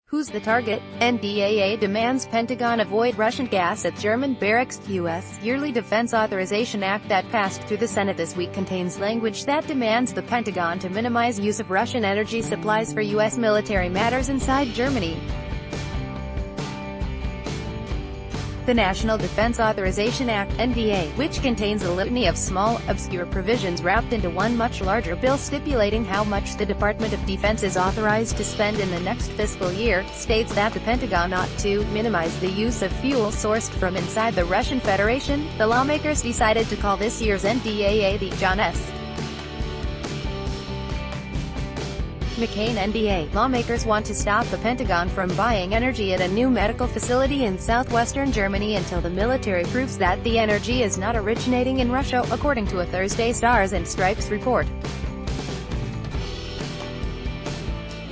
Who's the target? NDAA demands Pentagon avoid Russian gas at German barracks. U.S. Yearly Defense Authorization Act that passed through the Senate this week contains language that demands the Pentagon to minimize use of Russian energy supplies for U.S. military matters inside Germany. The National Defense Authorization Act, NDAA, which contains a litany of small, obscure provisions wrapped into one much larger bill stipulating how much the Department of Defense is authorized to spend in the next fiscal year, states that the Pentagon ought to minimize the use of fuel sourced from inside the Russian Federation. The lawmakers decided to call this year's NDAA the John S. McCain NDAA. Lawmakers want to stop the Pentagon from buying energy at a new medical facility in southwestern Germany until the military proves that the energy is not originating in Russia, according to a Thursday Stars and Stripes report.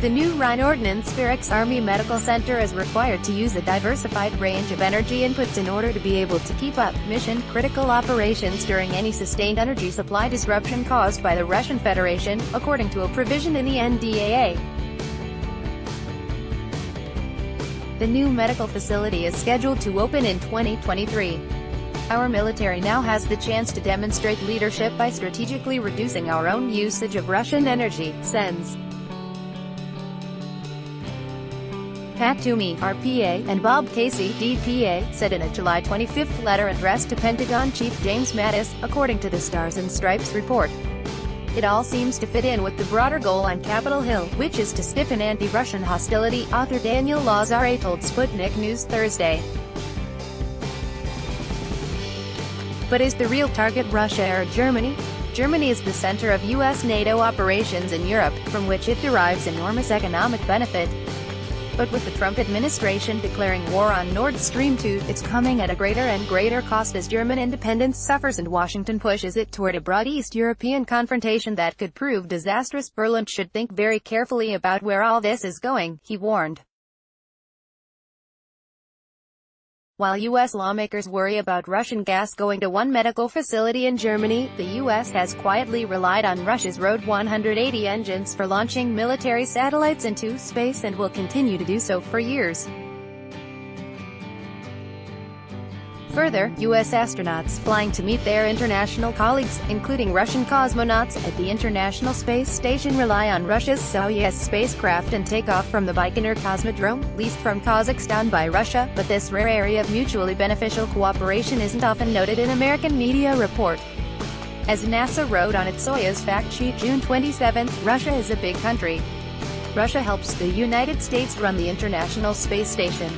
The new Rhine-Ordnance Barracks Army Medical Center is required to use a diversified range of energy inputs in order to be able to keep up mission-critical operations during any sustained energy supply disruption caused by the Russian Federation, according to a provision in the NDAA. The new medical facility is scheduled to open in 2023. Our military now has the chance to demonstrate leadership by strategically reducing our own usage of Russian energy, says Pat Toomey, RPA, and Bob Casey, DPA, said in a July 25 letter addressed to Pentagon Chief James Mattis, according to the Stars and Stripes report. It all seems to fit in with the broader goal on Capitol Hill, which is to stiffen anti-Russian hostility, author Daniel Lazare told Sputnik News Thursday. But is the real target Russia or Germany? Germany is the center of U.S. NATO operations in Europe, from which it derives enormous economic benefit. But with the Trump administration declaring war on Nord Stream 2, it's coming at a greater and greater cost as German independence suffers and Washington pushes it toward a broad East European confrontation that could prove disastrous. Berlin should think very carefully about where all this is going, he warned. While U.S. lawmakers worry about Russian gas going to one medical facility in Germany, the U.S. has quietly relied on Russia's RD-180 engines for launching military satellites into space and will continue to do so for years. Further, U.S. astronauts flying to meet their international colleagues, including Russian cosmonauts, at the International Space Station rely on Russia's Soyuz spacecraft and take off from the Baikonur Cosmodrome, leased from Kazakhstan by Russia, but this rare area of mutually beneficial cooperation isn't often noted in American media report. As NASA wrote on its Soyuz fact sheet June 27, Russia is a big country. Russia helps the United States run the International Space Station.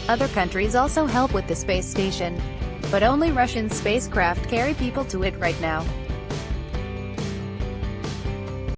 Other countries also help with the space station. But only Russian spacecraft carry people to it right now.